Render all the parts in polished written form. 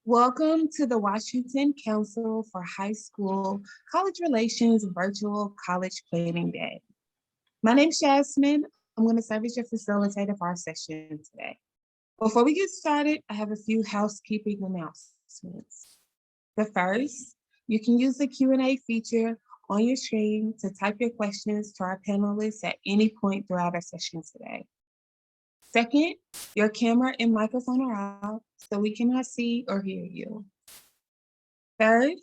Welcome to the Washington Council for High School College Relations Virtual College Planning Day. My name's Jasmine. I'm going to serve as your facilitator for our session today. Before we get started, I have a few housekeeping announcements. The first, you can use the Q&A feature on your screen to type your questions to our panelists at any point throughout our session today. Second, your camera and microphone are out, so we cannot see or hear you. Third,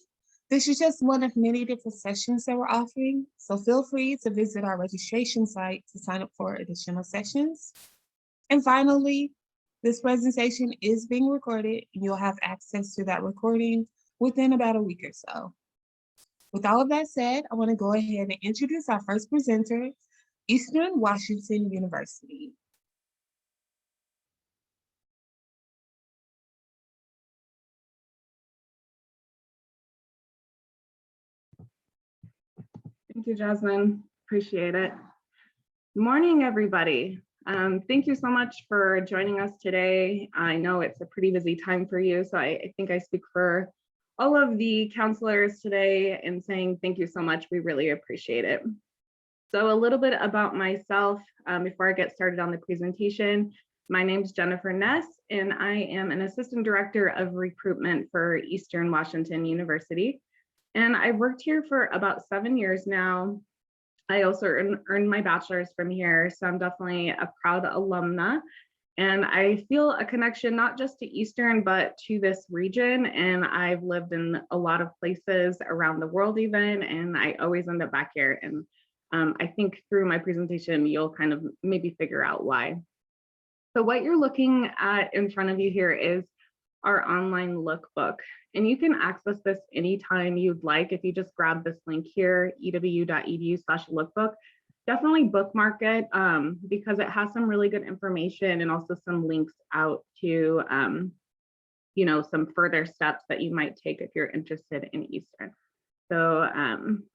this is just one of many different sessions that we're offering, so feel free to visit our registration site to sign up for additional sessions. And finally, this presentation is being recorded, and you'll have access to that recording within about a week or so. With all of that said, I want to go ahead and introduce our first presenter, Eastern Washington University. Thank you, Jasmine. Appreciate it. Good morning, everybody. Thank you so much for joining us today. I know it's a pretty busy time for you, so I think I speak for all of the counselors today in saying thank you so much. We really appreciate it. So a little bit about myself before I get started on the presentation. My name is Jennifer Ness, and I am an Assistant Director of Recruitment for Eastern Washington University. And I've worked here for about 7 years now. I also earned my bachelor's from here, so I'm definitely a proud alumna. And I feel a connection not just to Eastern, but to this region. And I've lived in a lot of places around the world even, and I always end up back here. And I think through my presentation, you'll kind of maybe figure out why. So what you're looking at in front of you here is our online lookbook. And you can access this anytime you'd like. If you just grab this link here, ew.edu/lookbook, definitely bookmark it because it has some really good information and also some links out to, some further steps that you might take if you're interested in Eastern. So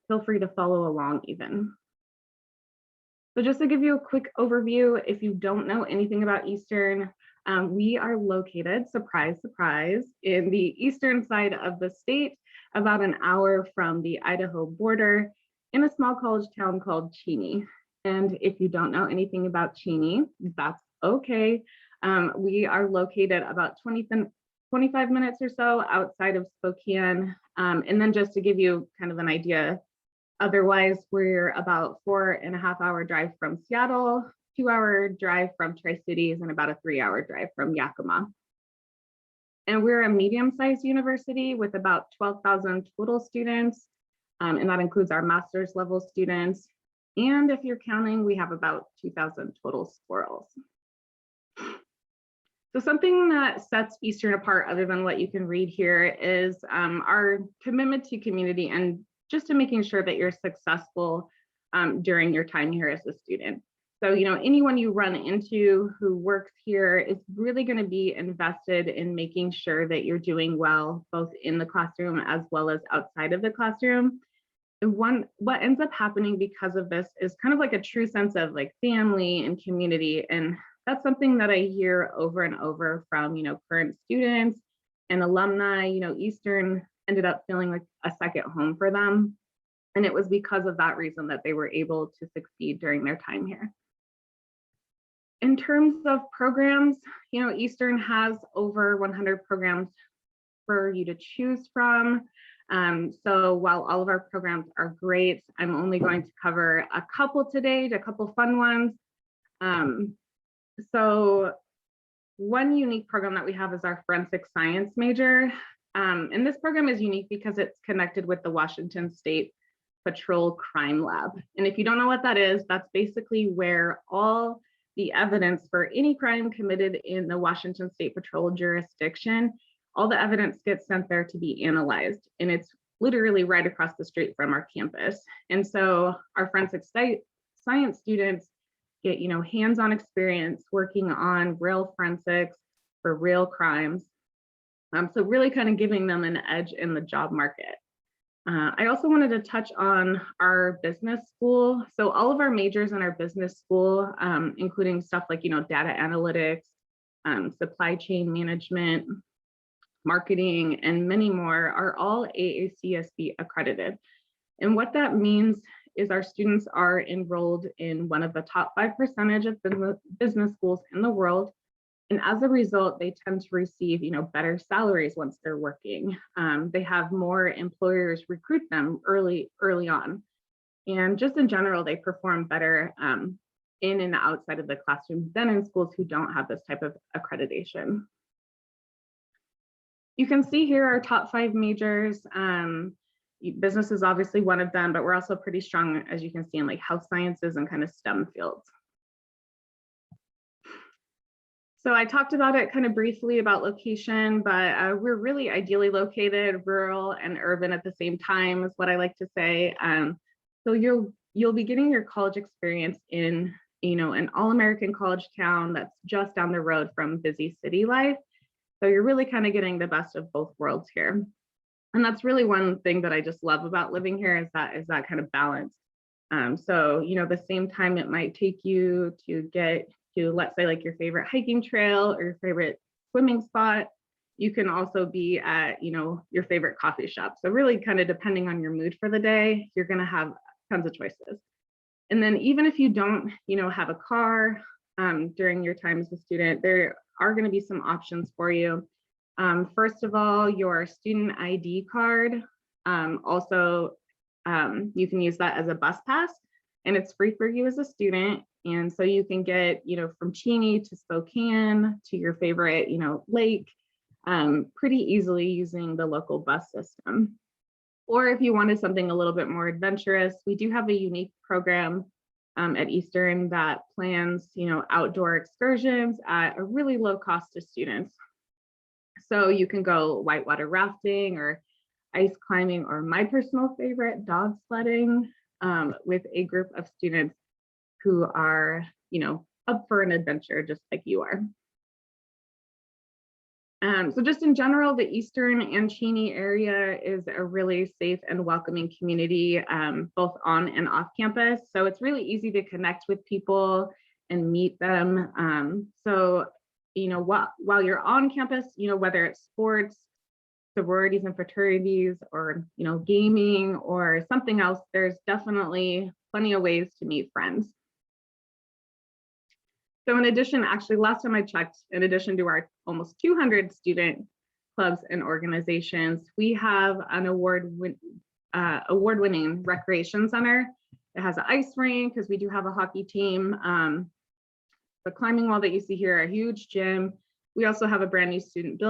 feel free to follow along even. So just to give you a quick overview, if you don't know anything about Eastern, we are located, surprise, surprise, in the eastern side of the state, about an hour from the Idaho border, in a small college town called Cheney. And if you don't know anything about Cheney, that's okay. We are located about 25 minutes or so outside of Spokane. And then just to give you kind of an idea, otherwise, we're about 4.5 hour drive from Seattle, 2-hour drive from Tri-Cities, and about a 3-hour drive from Yakima. And we're a medium-sized university with about 12,000 total students, and that includes our master's level students. And if you're counting, we have about 2,000 total squirrels. So something that sets Eastern apart, other than what you can read here, is our commitment to community and just to making sure that you're successful during your time here as a student. So, anyone you run into who works here is really going to be invested in making sure that you're doing well, both in the classroom as well as outside of the classroom. And what ends up happening because of this is kind of like a true sense of like family and community. And that's something that I hear over and over from, current students and alumni. Eastern ended up feeling like a second home for them. And it was because of that reason that they were able to succeed during their time here. In terms of programs, Eastern has over 100 programs for you to choose from. So while all of our programs are great, I'm only going to cover a couple today, a couple fun ones. So one unique program that we have is our forensic science major. And this program is unique because it's connected with the Washington State Patrol Crime Lab. And if you don't know what that is, that's basically where all the evidence for any crime committed in the Washington State Patrol jurisdiction, all the evidence gets sent there to be analyzed. And it's literally right across the street from our campus. And so our forensic science students get, hands-on experience working on real forensics for real crimes. So really kind of giving them an edge in the job market. I also wanted to touch on our business school. So all of our majors in our business school, including stuff like, data analytics, supply chain management, marketing, and many more are all AACSB accredited. And what that means is our students are enrolled in one of the top 5% of business schools in the world. And as a result, they tend to receive, better salaries once they're working. They have more employers recruit them early on. And just in general, they perform better in and outside of the classroom than in schools who don't have this type of accreditation. You can see here our top 5 majors. Business is obviously one of them, but we're also pretty strong, as you can see, in like health sciences and kind of STEM fields. So I talked about it kind of briefly about location, but we're really ideally located, rural and urban at the same time is what I like to say. So you'll be getting your college experience in, an all-American college town that's just down the road from busy city life. So you're really kind of getting the best of both worlds here. And that's really one thing that I just love about living here is that kind of balance. So, the same time it might take you to get to, let's say, like your favorite hiking trail or your favorite swimming spot, you can also be at, your favorite coffee shop. So really kind of depending on your mood for the day, you're going to have tons of choices. And then even if you don't, have a car during your time as a student, there are going to be some options for you. First of all, your student ID card. Also, you can use that as a bus pass, and it's free for you as a student. And so you can get, from Cheney to Spokane to your favorite, lake pretty easily using the local bus system. Or if you wanted something a little bit more adventurous, we do have a unique program at Eastern that plans, outdoor excursions at a really low cost to students. So you can go whitewater rafting or ice climbing, or my personal favorite, dog sledding with a group of students who are, up for an adventure just like you are. So just in general, the Eastern and Cheney area is a really safe and welcoming community, both on and off campus. So it's really easy to connect with people and meet them. So, while you're on campus, whether it's sports, sororities and fraternities, or, gaming or something else, there's definitely plenty of ways to meet friends. So in addition, actually, last time I checked, in addition to our almost 200 student clubs and organizations, we have an award-winning recreation center. It has an ice rink because we do have a hockey team. The climbing wall that you see here, a huge gym. We also have a brand new student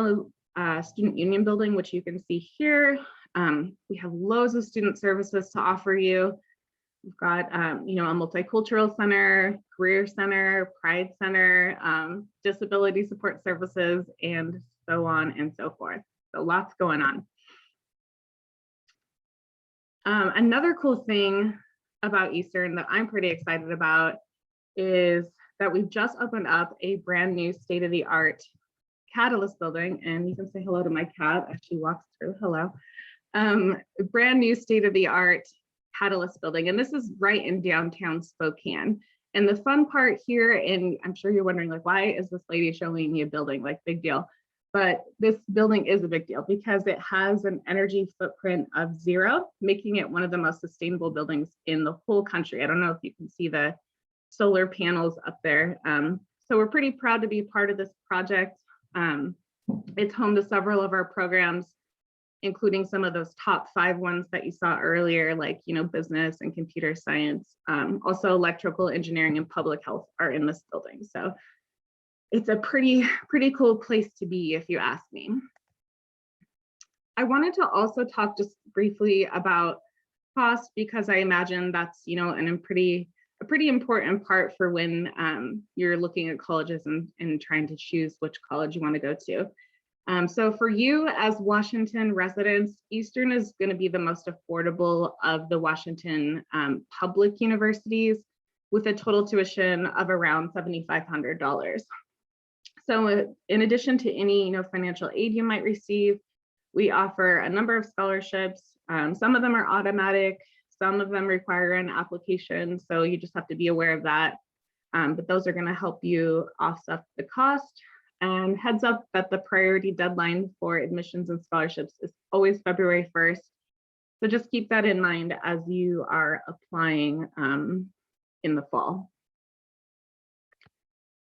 union building, which you can see here. We have loads of student services to offer you. We've got, a multicultural center, career center, pride center, disability support services, and so on and so forth. So lots going on. Another cool thing about Eastern that I'm pretty excited about is that we've just opened up a brand new state-of-the-art Catalyst building, and you can say hello to my cat as she walks through. Hello. A brand new state-of-the-art Catalyst building, and this is right in downtown Spokane. And the fun part here, and I'm sure you're wondering, like, why is this lady showing me a building? Like, big deal. But this building is a big deal because it has an energy footprint of 0, making it one of the most sustainable buildings in the whole country. I don't know if you can see the solar panels up there. So we're pretty proud to be a part of this project. It's home to several of our programs, including some of those top 5 ones that you saw earlier, like, business and computer science. Also electrical engineering and public health are in this building. So it's a pretty cool place to be, if you ask me. I wanted to also talk just briefly about cost, because I imagine that's, a pretty important part for when you're looking at colleges and trying to choose which college you want to go to. So for you as Washington residents, Eastern is going to be the most affordable of the Washington public universities, with a total tuition of around $7,500. So in addition to any financial aid you might receive, we offer a number of scholarships. Some of them are automatic, some of them require an application, so you just have to be aware of that. But those are going to help you offset the cost. And heads up that the priority deadline for admissions and scholarships is always February 1st. So just keep that in mind as you are applying in the fall.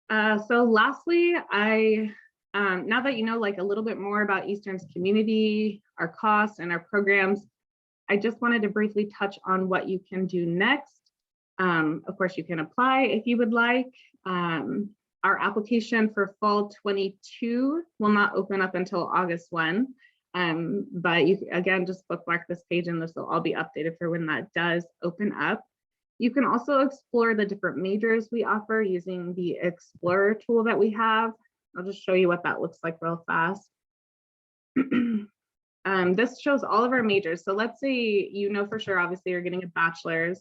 So lastly, now that you know like a little bit more about Eastern's community, our costs and our programs, I just wanted to briefly touch on what you can do next. Of course, you can apply if you would like. Our application for fall 22 will not open up until August 1. But you again, just bookmark this page and this will all be updated for when that does open up. You can also explore the different majors we offer using the Explorer tool that we have. I'll just show you what that looks like real fast. This shows all of our majors. So let's say you know for sure, obviously you're getting a bachelor's,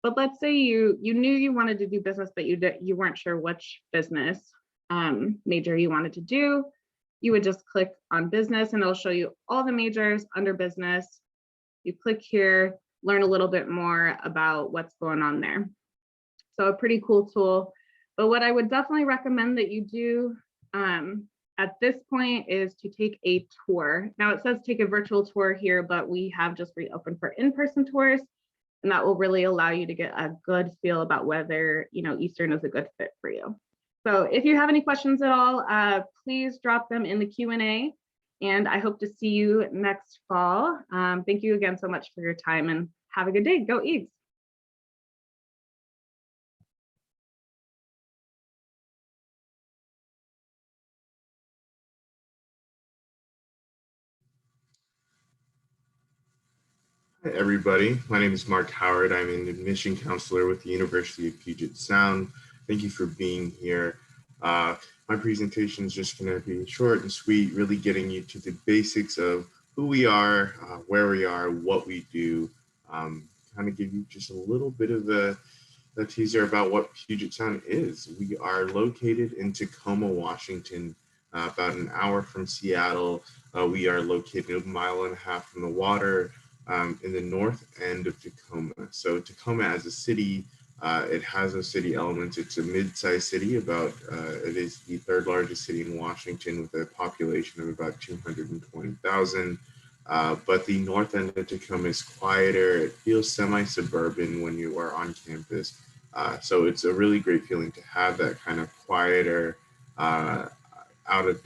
but let's say you knew you wanted to do business, but you weren't sure which business major you wanted to do. You would just click on business and it'll show you all the majors under business. You click here, learn a little bit more about what's going on there. So a pretty cool tool. But what I would definitely recommend that you do at this point is to take a tour. Now it says take a virtual tour here, but we have just reopened for in-person tours. And that will really allow you to get a good feel about whether Eastern is a good fit for you. So if you have any questions at all, please drop them in the Q&A. And I hope to see you next fall. Thank you again so much for your time and have a good day. Go Eags. Hi, everybody. My name is Mark Howard. I'm an admission counselor with the University of Puget Sound. Thank you for being here. My presentation is just going to be short and sweet, really getting you to the basics of who we are, where we are, what we do, kind of give you just a little bit of a teaser about what Puget Sound is. We are located in Tacoma, Washington, about an hour from Seattle. We are located 1.5 miles from the water. In the north end of Tacoma. So Tacoma as a city, it has those city elements. It's a mid-sized city, it is the third largest city in Washington with a population of about 220,000. But the north end of Tacoma is quieter. It feels semi-suburban when you are on campus. So it's a really great feeling to have that kind of quieter, out of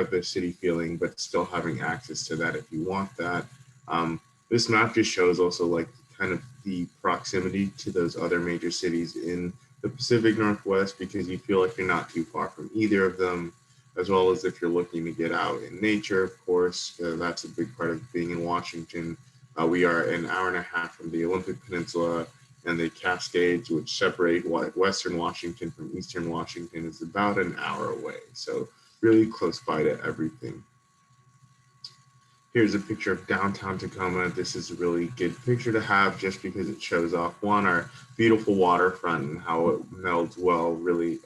the city feeling, but still having access to that if you want that. This map just shows also like kind of the proximity to those other major cities in the Pacific Northwest, because you feel like you're not too far from either of them, as well as if you're looking to get out in nature, of course. That's a big part of being in Washington. We are 1.5 hours from the Olympic Peninsula, and the Cascades, which separate Western Washington from Eastern Washington, is about an hour away. So really close by to everything. Here's a picture of downtown Tacoma. This is a really good picture to have just because it shows off, one, our beautiful waterfront and how it melds well, really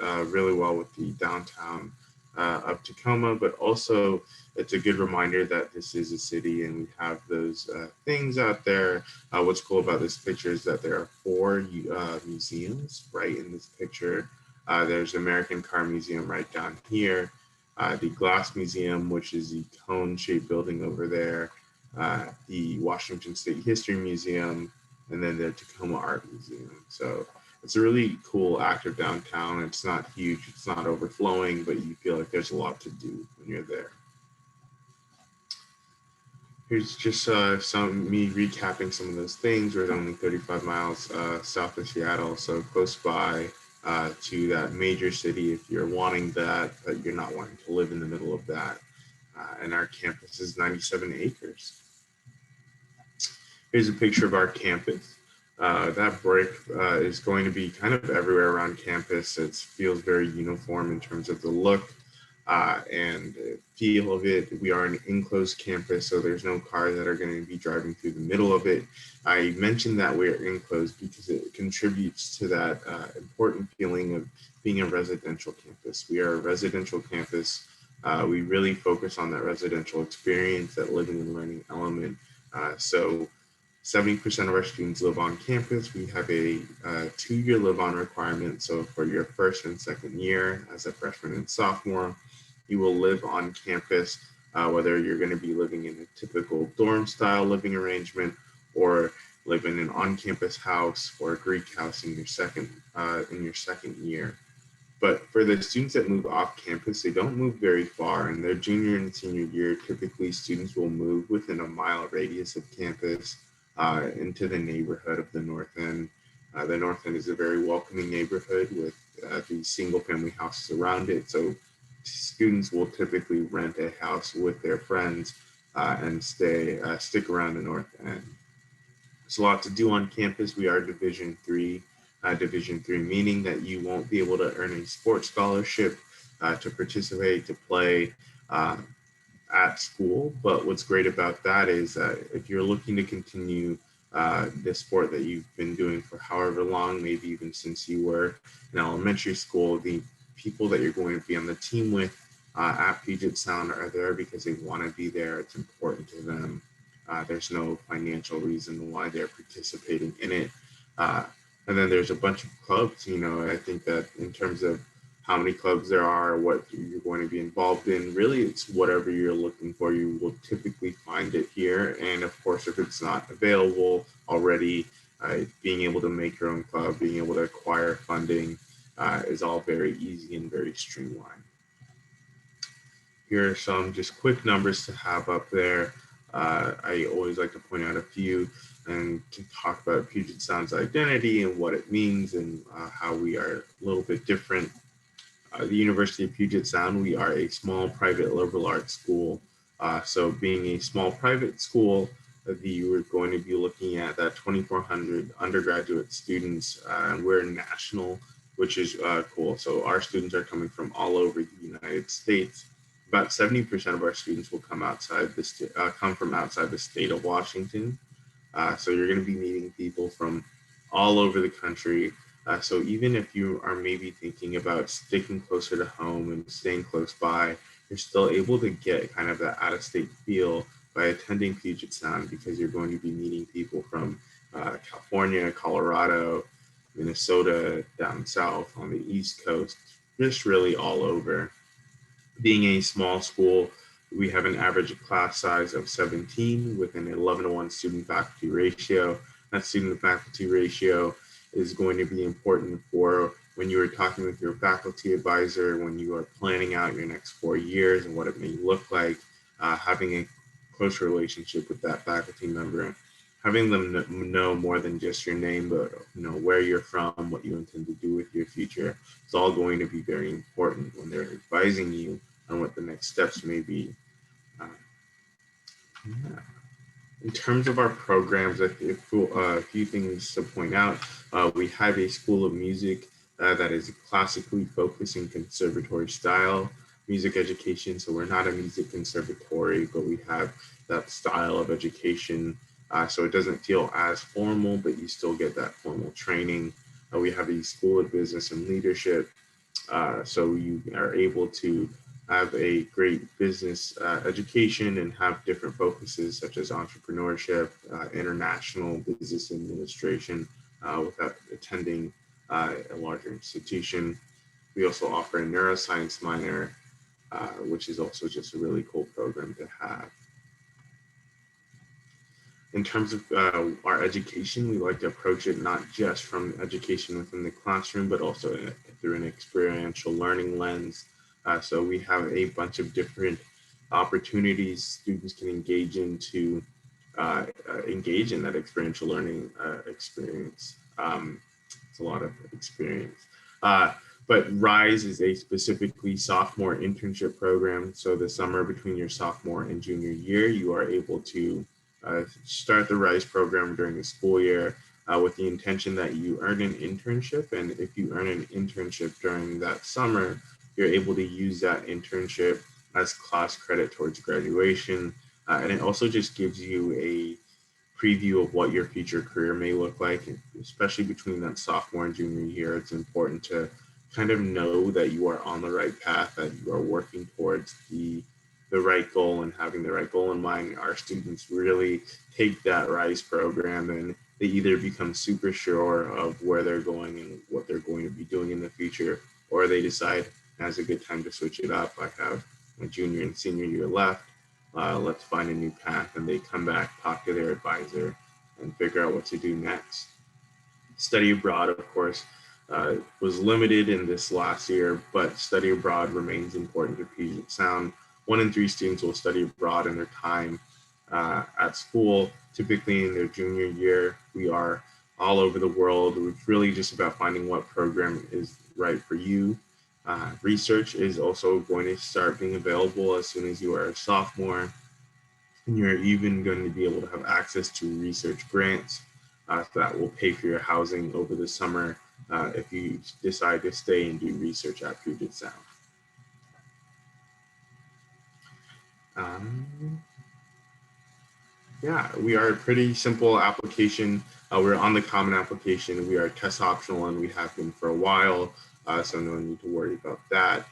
well with the downtown of Tacoma, but also it's a good reminder that this is a city and we have those things out there. What's cool about this picture is that there are 4 museums right in this picture. There's the American Car Museum right down here. The Glass Museum, which is the cone-shaped building over there, the Washington State History Museum, and then the Tacoma Art Museum. So it's a really cool, active downtown. It's not huge, it's not overflowing, but you feel like there's a lot to do when you're there. Here's just me recapping some of those things. We're only 35 miles south of Seattle, so close by to that major city if you're wanting that, but you're not wanting to live in the middle of that. And our campus is 97 acres. Here's a picture of our campus. That brick is going to be kind of everywhere around campus. It feels very uniform in terms of the look and feel of it. We are an enclosed campus, so there's no cars that are going to be driving through the middle of it. I mentioned that we're enclosed because it contributes to that important feeling of being a residential campus. We are a residential campus. We really focus on that residential experience, that living and learning element. So 70% of our students live on campus. We have a 2-year live-on requirement. So for your first and second year as a freshman and sophomore, you will live on campus, whether you're going to be living in a typical dorm style living arrangement or live in an on-campus house or a Greek house in your second year. But for the students that move off campus, they don't move very far. In their junior and senior year, typically students will move within a mile radius of campus into the neighborhood of the North End. The North End is a very welcoming neighborhood with these single family houses around it. So students will typically rent a house with their friends and stick around the North End. There's a lot to do on campus. We are Division III. Division III, meaning that you won't be able to earn a sports scholarship to participate, to play at school. But what's great about that is if you're looking to continue the sport that you've been doing for however long, maybe even since you were in elementary school, the people that you're going to be on the team with at Puget Sound are there because they want to be there. It's important to them. There's no financial reason why they're participating in it. And then there's a bunch of clubs. I think that in terms of how many clubs there are, what you're going to be involved in, really it's whatever you're looking for. You will typically find it here. And of course, if it's not available already, being able to make your own club, being able to acquire funding is all very easy and very streamlined. Here are some just quick numbers to have up there. I always like to point out a few and to talk about Puget Sound's identity and what it means and how we are a little bit different. The University of Puget Sound, we are a small private liberal arts school. So being a small private school, you are going to be looking at that 2,400 undergraduate students, and we're national, which is cool. So our students are coming from all over the United States. About 70% of our students will come from outside the state of Washington. So you're going to be meeting people from all over the country. So even if you are maybe thinking about sticking closer to home and staying close by, you're still able to get kind of that out-of-state feel by attending Puget Sound because you're going to be meeting people from California, Colorado, Minnesota, down south on the East Coast, just really all over. Being a small school, we have an average class size of 17 with an 11-to-1 student-faculty ratio. That student-faculty ratio is going to be important for when you are talking with your faculty advisor, when you are planning out your next 4 years and what it may look like, having a close relationship with that faculty member, having them know more than just your name, but where you're from, what you intend to do with your future. It's all going to be very important when they're advising you on what the next steps may be. In terms of our programs, a few things to point out. We have a School of Music that is classically focused in conservatory style music education. So we're not a music conservatory, but we have that style of education. So it doesn't feel as formal, but you still get that formal training. We have a School of Business and Leadership. So you are able to have a great business education and have different focuses such as entrepreneurship, international business administration without attending a larger institution. We also offer a neuroscience minor, which is also just a really cool program to have. In terms of our education, we like to approach it not just from education within the classroom, but also through an experiential learning lens. So we have a bunch of different opportunities students can engage in to engage in that experiential learning experience. It's a lot of experience. But RISE is a specifically sophomore internship program. So the summer between your sophomore and junior year, you are able to start the RISE program during the school year with the intention that you earn an internship. And if you earn an internship during that summer, you're able to use that internship as class credit towards graduation. And it also just gives you a preview of what your future career may look like, especially between that sophomore and junior year. It's important to kind of know that you are on the right path, that you are working towards the the right goal and having the right goal in mind, our students really take that RISE program and they either become super sure of where they're going and what they're going to be doing in the future, or they decide now's a good time to switch it up. I have my junior and senior year left. Let's find a new path. And they come back, talk to their advisor, and figure out what to do next. Study abroad, of course, was limited in this last year, but study abroad remains important to Puget Sound. 1 in 3 students will study abroad in their time at school, typically in their junior year. We are all over the world. It's really just about finding what program is right for you. Research is also going to start being available as soon as you are a sophomore. And you're even going to be able to have access to research grants that will pay for your housing over the summer if you decide to stay and do research at Puget Sound. Yeah, we are a pretty simple application. We're on the common application. We are test optional and we have been for a while, so no need to worry about that.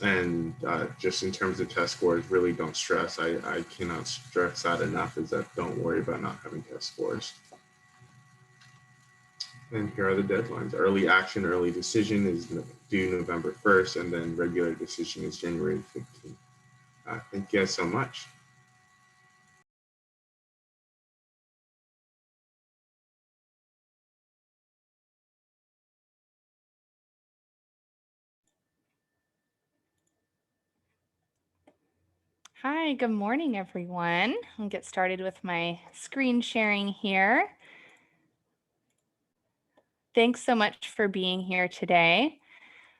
And just in terms of test scores, really don't stress. I cannot stress that enough, is that don't worry about not having test scores. And here are the deadlines. Early action, early decision is due November 1st, and then regular decision is January 15th. Thank you guys so much. Hi, good morning, everyone. I'll get started with my screen sharing here. Thanks so much for being here today.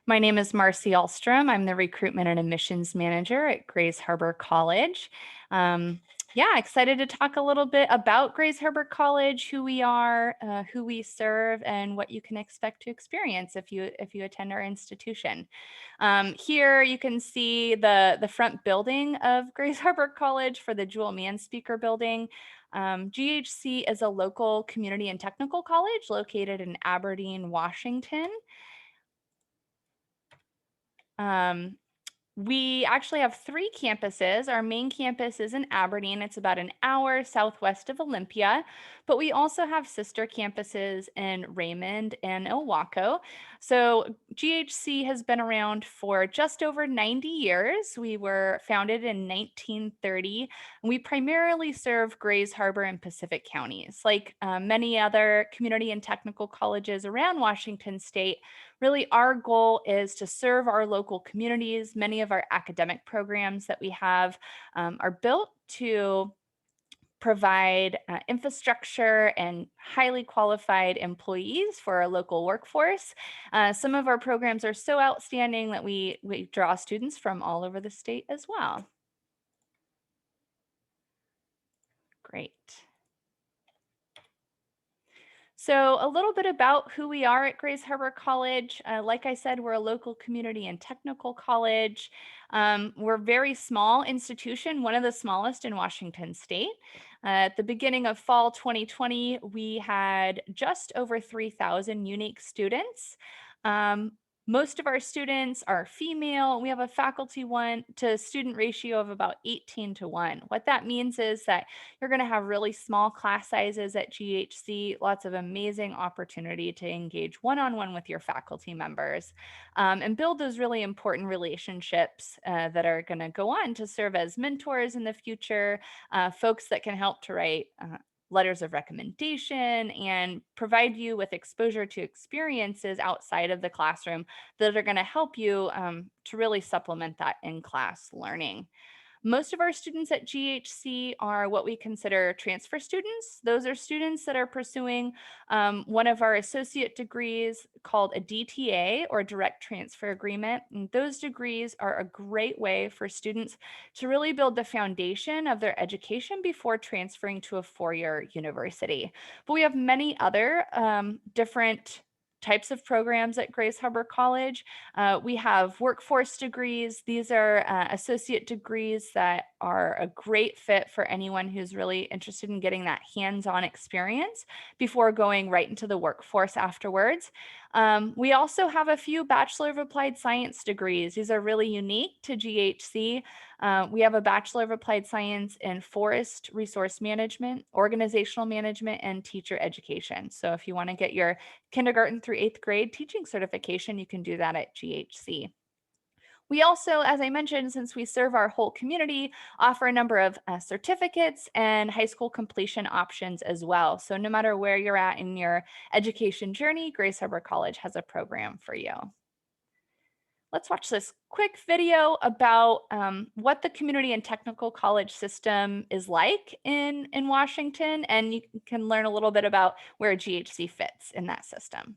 My name is Marcy Alstrom. I'm the Recruitment and Admissions Manager at Grays Harbor College. Yeah, excited to talk a little bit about Grays Harbor College, who we are, who we serve, and what you can expect to experience if you attend our institution. Here you can see the front building of Grays Harbor College for the Jewel Mann Speaker Building. GHC is a local community and technical college located in Aberdeen, Washington. We actually have 3 campuses. Our main campus is in Aberdeen. It's about an hour southwest of Olympia, but we also have sister campuses in Raymond and Ilwaco. So GHC has been around for just over 90 years. We were founded in 1930, and we primarily serve Grays Harbor and Pacific counties. Like many other community and technical colleges around Washington state, really, our goal is to serve our local communities. Many of our academic programs that we have are built to provide infrastructure and highly qualified employees for our local workforce. Some of our programs are so outstanding that we draw students from all over the state as well. Great. So a little bit about who we are at Grays Harbor College. Like I said, we're a local community and technical college. We're a very small institution, one of the smallest in Washington state. At the beginning of fall 2020, we had just over 3,000 unique students. Most of our students are female. We have a faculty to student ratio of about 18:1. What that means is that you're going to have really small class sizes at GHC, lots of amazing opportunity to engage one-on-one with your faculty members and build those really important relationships that are going to go on to serve as mentors in the future, folks that can help to write letters of recommendation and provide you with exposure to experiences outside of the classroom that are going to help you to really supplement that in-class learning. Most of our students at GHC are what we consider transfer students. Those are students that are pursuing one of our associate degrees called a DTA, or direct transfer agreement. And those degrees are a great way for students to really build the foundation of their education before transferring to a four-year university. But we have many other different types of programs at Grays Harbor College. We have workforce degrees. These are associate degrees that are a great fit for anyone who's really interested in getting that hands-on experience before going right into the workforce afterwards. We also have a few Bachelor of Applied Science degrees. These are really unique to GHC. We have a Bachelor of Applied Science in Forest Resource Management, Organizational Management, and Teacher Education. So if you want to get your kindergarten through 8th grade teaching certification, you can do that at GHC. We also, as I mentioned, since we serve our whole community, offer a number of certificates and high school completion options as well. So no matter where you're at in your education journey, Grace Harbor College has a program for you. Let's watch this quick video about what the community and technical college system is like in Washington, and you can learn a little bit about where GHC fits in that system.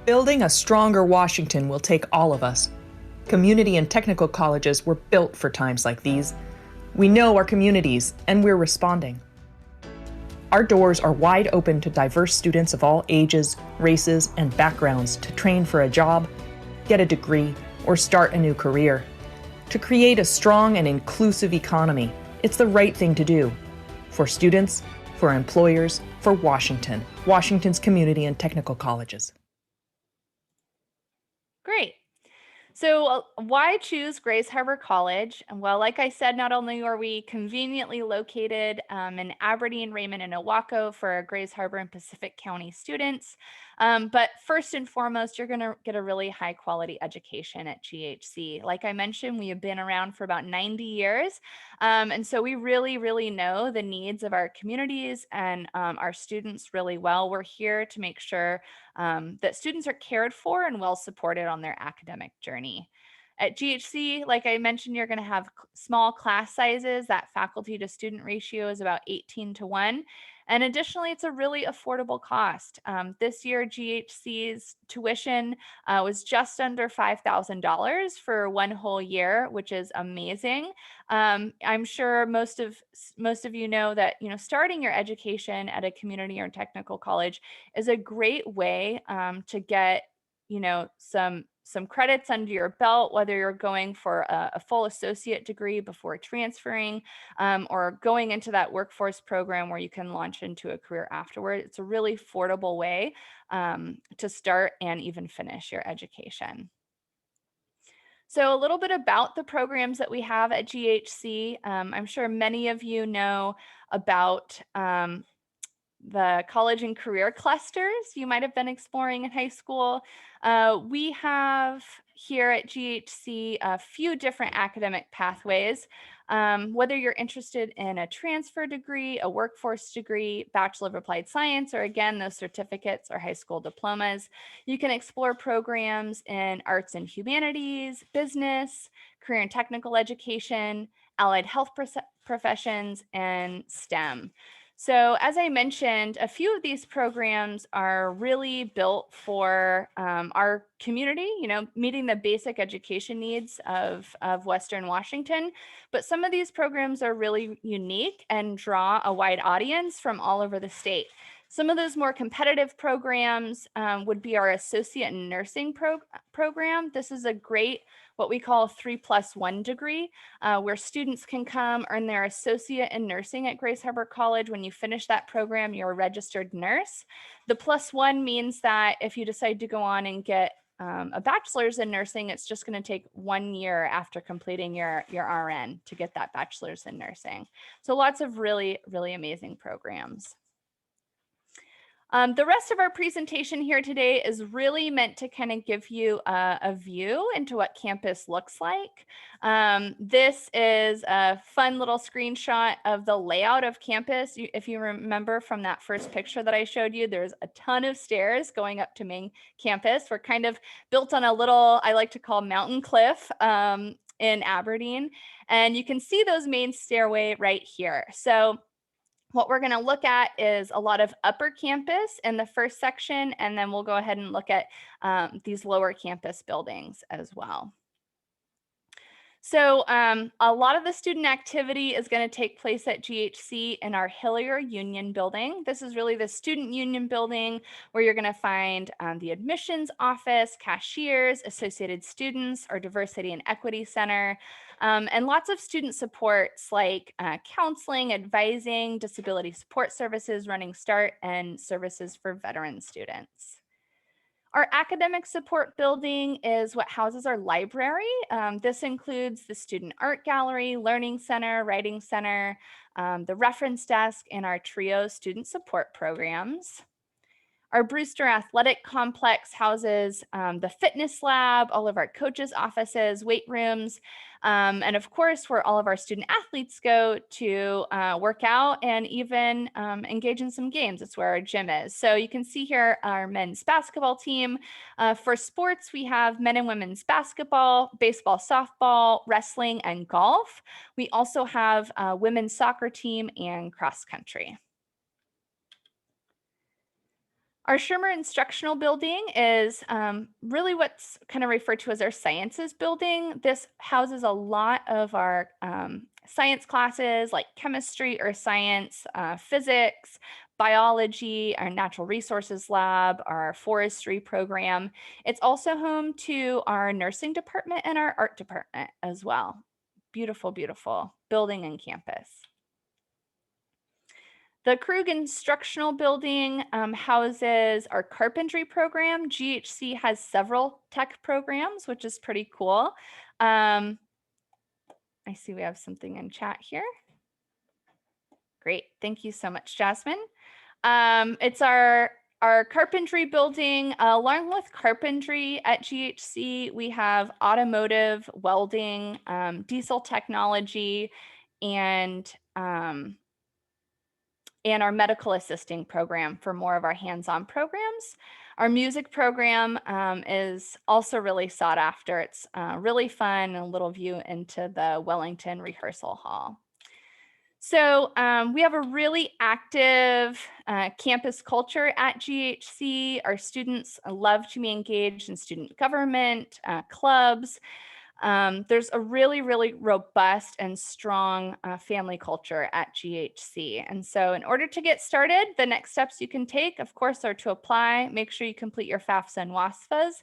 Building a stronger Washington will take all of us. Community and technical colleges were built for times like these. We know our communities, and we're responding. Our doors are wide open to diverse students of all ages, races, and backgrounds to train for a job, get a degree, or start a new career. To create a strong and inclusive economy, it's the right thing to do. For students, for employers, for Washington, Washington's community and technical colleges. Great. So why choose Grace Harbor College? Well, like I said, not only are we conveniently located in Aberdeen, Raymond, and Owako for Grace Harbor and Pacific County students, but first and foremost, you're going to get a really high quality education at GHC. Like I mentioned, we have been around for about 90 years. And so we really know the needs of our communities and our students really well. We're here to make sure that students are cared for and well supported on their academic journey. At GHC, like I mentioned, you're going to have small class sizes. That faculty to student ratio is about 18:1. And additionally, it's a really affordable cost. This year, GHC's tuition was just under $5,000 for one whole year, which is amazing. I'm sure most of you know that starting your education at a community or technical college is a great way to get some credits under your belt, whether you're going for a full associate degree before transferring or going into that workforce program where you can launch into a career afterward. It's a really affordable way to start and even finish your education. So a little bit about the programs that we have at GHC. I'm sure many of you know about the college and career clusters you might have been exploring in high school. We have here at GHC a few different academic pathways. Whether you're interested in a transfer degree, a workforce degree, Bachelor of Applied Science, or again, those certificates or high school diplomas, you can explore programs in arts and humanities, business, career and technical education, allied health professions, and STEM. So as I mentioned, a few of these programs are really built for our community, meeting the basic education needs of Western Washington. But some of these programs are really unique and draw a wide audience from all over the state. Some of those more competitive programs would be our Associate in Nursing program. This is a great, what we call 3+1 degree, where students can come earn their Associate in Nursing at Grace Harbor College. When you finish that program, you're a registered nurse. The +1 means that if you decide to go on and get a bachelor's in nursing, it's just going to take 1 year after completing your RN to get that bachelor's in nursing. So lots of really amazing programs. The rest of our presentation here today is really meant to kind of give you a view into what campus looks like. This is a fun little screenshot of the layout of campus. If you remember from that first picture that I showed you, there's a ton of stairs going up to main campus. We're kind of built on a little, I like to call mountain cliff in Aberdeen. And you can see those main stairway right here. So what we're going to look at is a lot of upper campus in the first section, and then we'll go ahead and look at these lower campus buildings as well. So a lot of the student activity is going to take place at GHC in our Hillier Union building. This is really the student union building where you're going to find the admissions office, cashiers, associated students, our diversity and equity center, and lots of student supports like counseling, advising, disability support services, Running Start, and services for veteran students. Our academic support building is what houses our library. This includes the student art gallery, learning center, writing center, the reference desk, and our TRIO student support programs. Our Brewster Athletic Complex houses the fitness lab, all of our coaches' offices, weight rooms, and of course, where all of our student athletes go to work out and even engage in some games. It's where our gym is. So you can see here our men's basketball team. For sports, we have men and women's basketball, baseball, softball, wrestling, and golf. We also have a women's soccer team and cross country. Our Schirmer Instructional Building is really what's kind of referred to as our sciences building. This houses a lot of our science classes like chemistry, earth science, physics, biology, our natural resources lab, our forestry program. It's also home to our nursing department and our art department as well. Beautiful, beautiful building and campus. The Krug Instructional Building houses our carpentry program. GHC has several tech programs, which is pretty cool. I see we have something in chat here. Great, thank you so much, Jasmine. It's our carpentry building. Along with carpentry at GHC, we have automotive, welding, diesel technology, and our medical assisting program for more of our hands-on programs. Our music program is also really sought after. It's really fun, a little view into the Wellington Rehearsal Hall. So we have a really active campus culture at GHC. Our students love to be engaged in student government, clubs. There's a really, really robust and strong family culture at GHC. And so in order to get started, the next steps you can take, of course, are to apply, make sure you complete your FAFSA and WASFAs,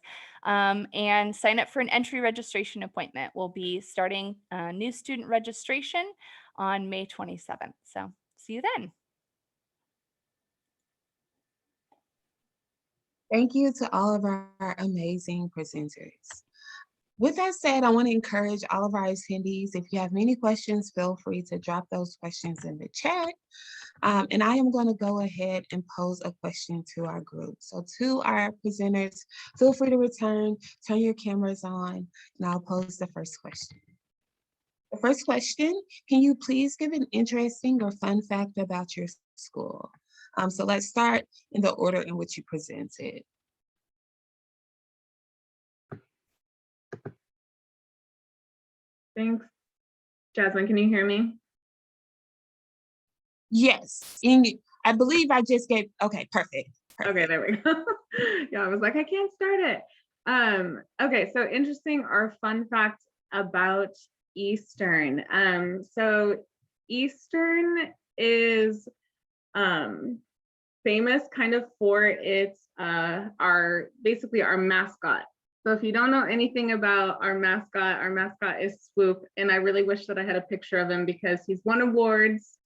and sign up for an entry registration appointment. We'll be starting new student registration on May 27th. So see you then. Thank you to all of our amazing presenters. With that said, I want to encourage all of our attendees, if you have many questions, feel free to drop those questions in the chat. And I am going to go ahead and pose a question to our group. So to our presenters, feel free to turn your cameras on, and I'll pose the first question. The first question, can you please give an interesting or fun fact about your school? So let's start in the order in which you presented. Thanks. Jasmine, can you hear me? Yes, I believe I just gave, okay, perfect. Okay, there we go. Yeah, I was like, I can't start it. Okay, so interesting or fun fact about Eastern. So Eastern is famous kind of for its basically our mascot. So if you don't know anything about our mascot is Swoop, and I really wish that I had a picture of him because he's won awards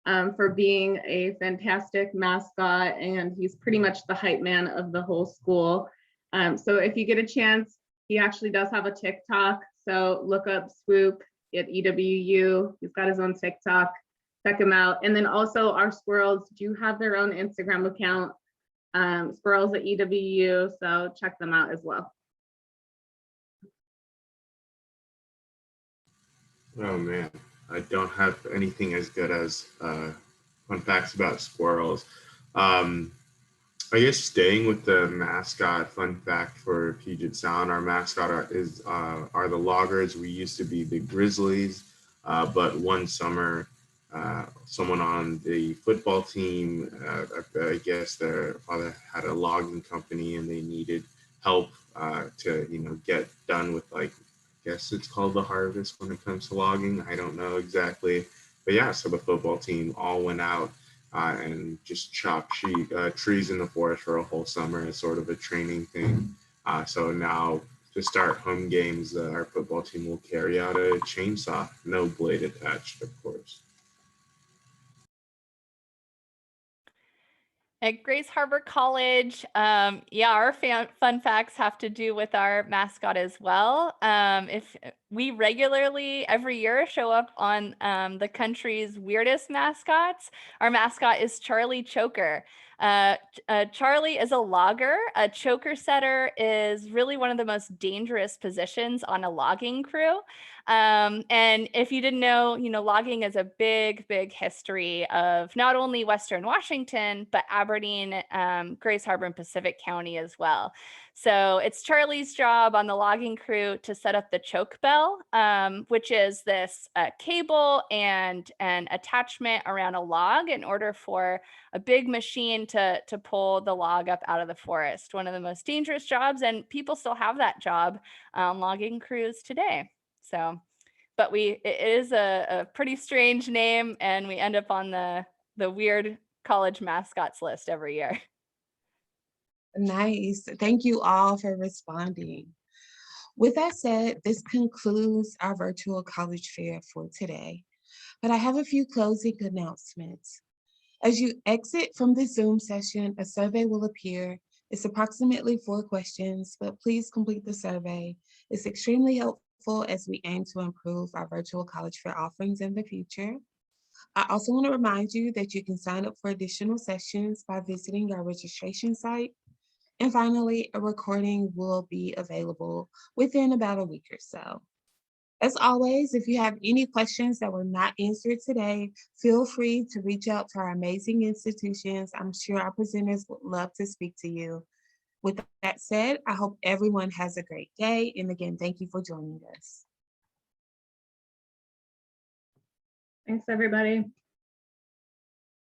for being a fantastic mascot, and he's pretty much the hype man of the whole school. So if you get a chance, he actually does have a TikTok. So look up Swoop at EWU. He's got his own TikTok. Check him out. And then also our squirrels do have their own Instagram account, squirrels at EWU. So check them out as well. Oh man, I don't have anything as good as fun facts about squirrels. I guess staying with the mascot fun fact for Puget Sound, our mascot are the Loggers. We used to be the Grizzlies, but one summer, someone on the football team, I guess their father had a logging company and they needed help to get done with like guess it's called the harvest when it comes to logging. I don't know exactly. But yeah, so the football team all went out and just chopped trees in the forest for a whole summer as sort of a training thing. So now to start home games, our football team will carry out a chainsaw, no blade attached, of course. At Grace Harbor College, yeah, our fun facts have to do with our mascot as well. If we regularly every year show up on the country's weirdest mascots, our mascot is Charlie Choker. Charlie is a logger. A choker setter is really one of the most dangerous positions on a logging crew. And if you didn't know, logging is a big history of not only Western Washington, but Aberdeen, Grace Harbor, and Pacific County as well. So it's Charlie's job on the logging crew to set up the choke bell, which is this cable and an attachment around a log in order for a big machine to pull the log up out of the forest. One of the most dangerous jobs, and people still have that job on logging crews today. So, but it is a pretty strange name, and we end up on the weird college mascots list every year. Nice. Thank you all for responding. With that said, this concludes our virtual college fair for today, but I have a few closing announcements. As you exit from the Zoom session, a survey will appear. It's approximately 4 questions, but please complete the survey. It's extremely helpful as we aim to improve our virtual college fair offerings in the future. I also want to remind you that you can sign up for additional sessions by visiting our registration site. And finally, a recording will be available within about a week or so. As always, if you have any questions that were not answered today, feel free to reach out to our amazing institutions. I'm sure our presenters would love to speak to you. With that said, I hope everyone has a great day. And again, thank you for joining us. Thanks, everybody.